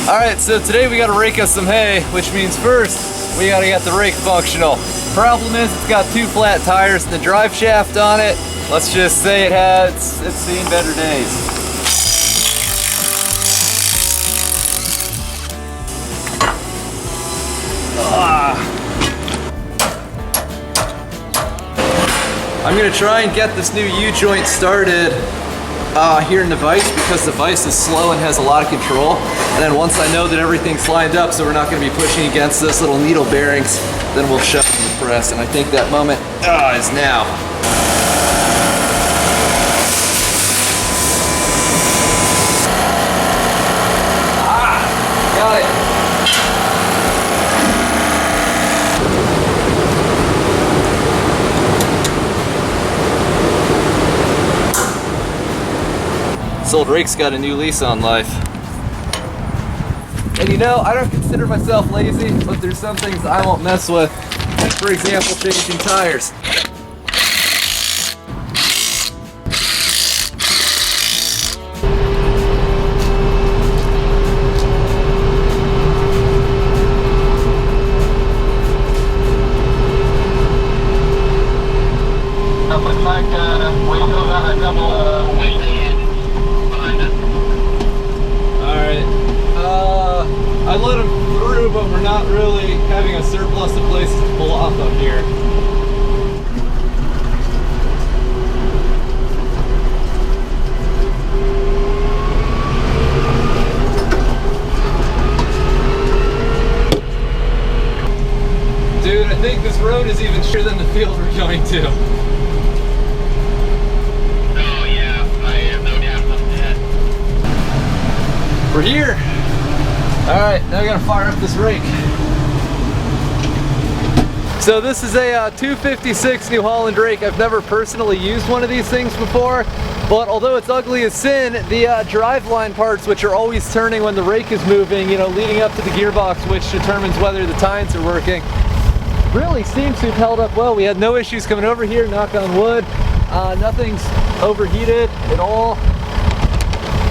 Alright, so today we gotta rake us some hay, which means first we gotta get the rake functional. Problem is it's got 2 flat tires and the drive shaft on it. Let's just say it's seen better days. I'm gonna try and get this new U-joint started here in the vise because the vise is slow and has a lot of control. And then once I know that everything's lined up so we're not gonna be pushing against those little needle bearings, then we'll shove in the press. And I think that moment is now. Got it. This old rake's got a new lease on life. And you know, I don't consider myself lazy, but there's some things I won't mess with. For example, changing tires. Looks like we still got a double I let them through, but we're not really having a surplus of places to pull off up here. Dude, I think this road is even shorter than the field we're going to. Oh yeah, I have no doubt about that. We're here. Alright, now we gotta fire up this rake. So this is a 256 New Holland rake. I've never personally used one of these things before, but although it's ugly as sin, the driveline parts, which are always turning when the rake is moving, you know, leading up to the gearbox, which determines whether the tines are working, really seems to have held up well. We had no issues coming over here, knock on wood. Nothing's overheated at all.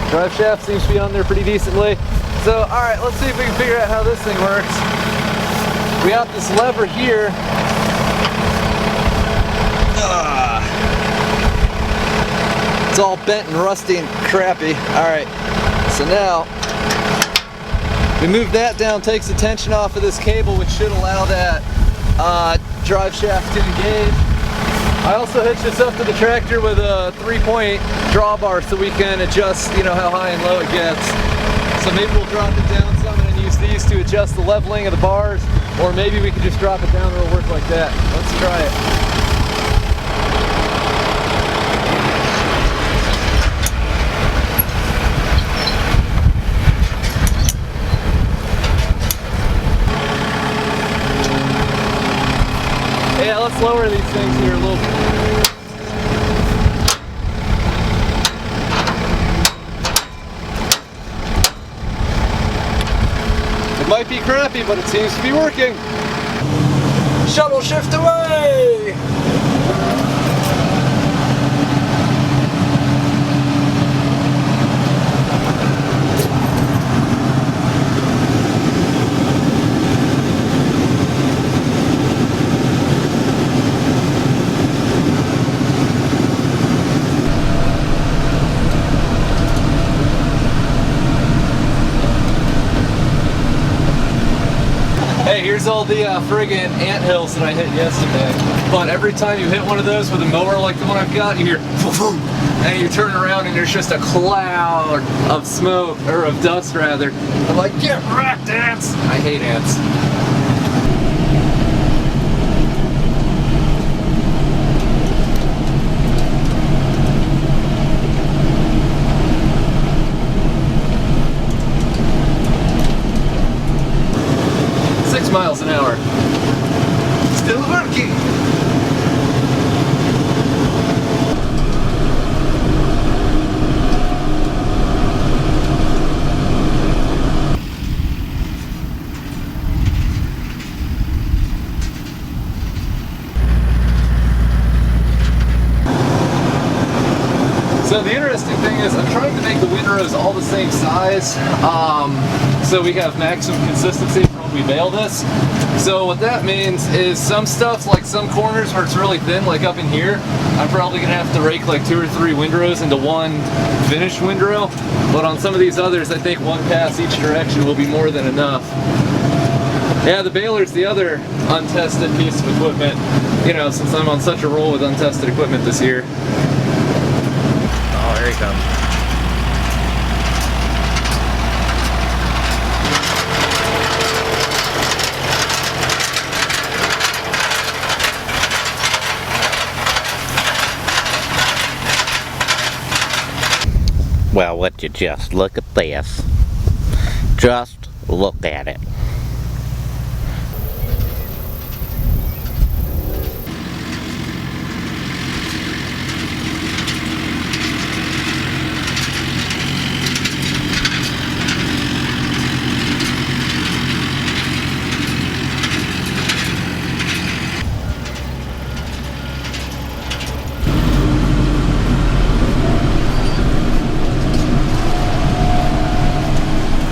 Drive shaft seems to be on there pretty decently. So, alright, let's see if we can figure out how this thing works. We got this lever here. It's all bent and rusty and crappy. Alright, so now we move that down, takes the tension off of this cable, which should allow that drive shaft to engage. I also hitched this up to the tractor with a 3-point drawbar so we can adjust, you know, how high and low it gets. So maybe we'll drop it down some and use these to adjust the leveling of the bars, or maybe we can just drop it down and it'll work like that. Let's try it. Yeah, let's lower these things here a little bit. Might be crappy, but it seems to be working. Shuttle shift away! Hey, here's all the friggin' anthills that I hit yesterday. But every time you hit one of those with a mower like the one I've got, you hear and you turn around and there's just a cloud of smoke, or of dust rather. I'm like, get wrecked, ants! I hate ants. Miles an hour. Still working. So the interesting thing is I'm trying to make the windrows all the same size. so we have maximum consistency for when we bale this. So what that means is some stuff, like some corners where it's really thin, like up in here, I'm probably gonna have to rake like 2 or 3 windrows into one finished windrow. But on some of these others, I think one pass each direction will be more than enough. Yeah, the baler's the other untested piece of equipment, you know, since I'm on such a roll with untested equipment this year. Oh, here he comes. Well, would you just look at this? Just look at it.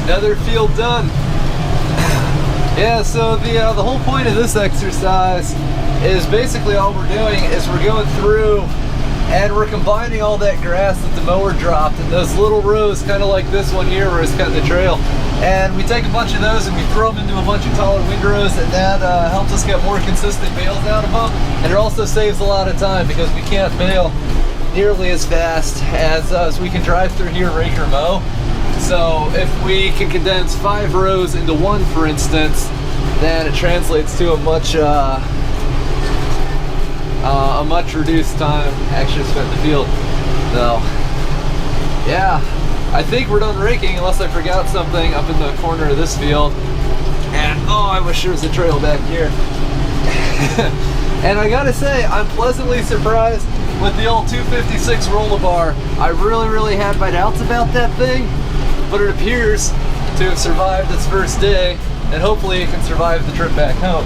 Another field done. Yeah, so the whole point of this exercise is basically all we're doing is we're going through and we're combining all that grass that the mower dropped in those little rows, kind of like this one here where it's cutting the trail. And we take a bunch of those and we throw them into a bunch of taller windrows, and that helps us get more consistent bales out of them. And it also saves a lot of time because we can't bale nearly as fast as we can drive through here, rake or mow. So if we can condense 5 rows into one, for instance, then it translates to a much reduced time actually spent in the field. So yeah, I think we're done raking unless I forgot something up in the corner of this field. And oh, I wish there was a trail back here. And I gotta say, I'm pleasantly surprised with the old 256 roll-a-bar. I really had my doubts about that thing, but it appears to have survived its first day, and hopefully it can survive the trip back home.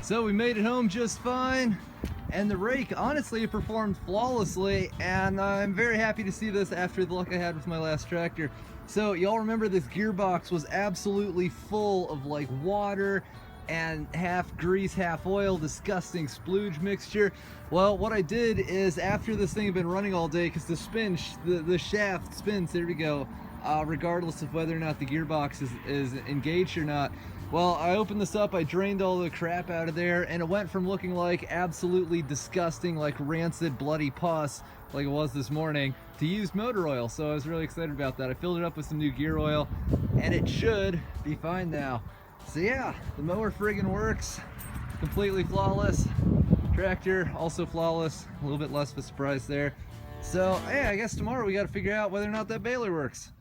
So we made it home just fine, and the rake, honestly, it performed flawlessly, and I'm very happy to see this after the luck I had with my last tractor. So y'all remember this gearbox was absolutely full of like water and half grease, half oil, disgusting splooge mixture. Well, what I did is, after this thing had been running all day, because the shaft spins, there we go, regardless of whether or not the gearbox is engaged or not. Well, I opened this up, I drained all the crap out of there, and it went from looking like absolutely disgusting, like rancid, bloody pus, like it was this morning, to used motor oil. So I was really excited about that. I filled it up with some new gear oil, and it should be fine now. So yeah, the mower friggin' works, completely flawless. Tractor, also flawless, a little bit less of a surprise there. So yeah, I guess tomorrow we gotta figure out whether or not that baler works.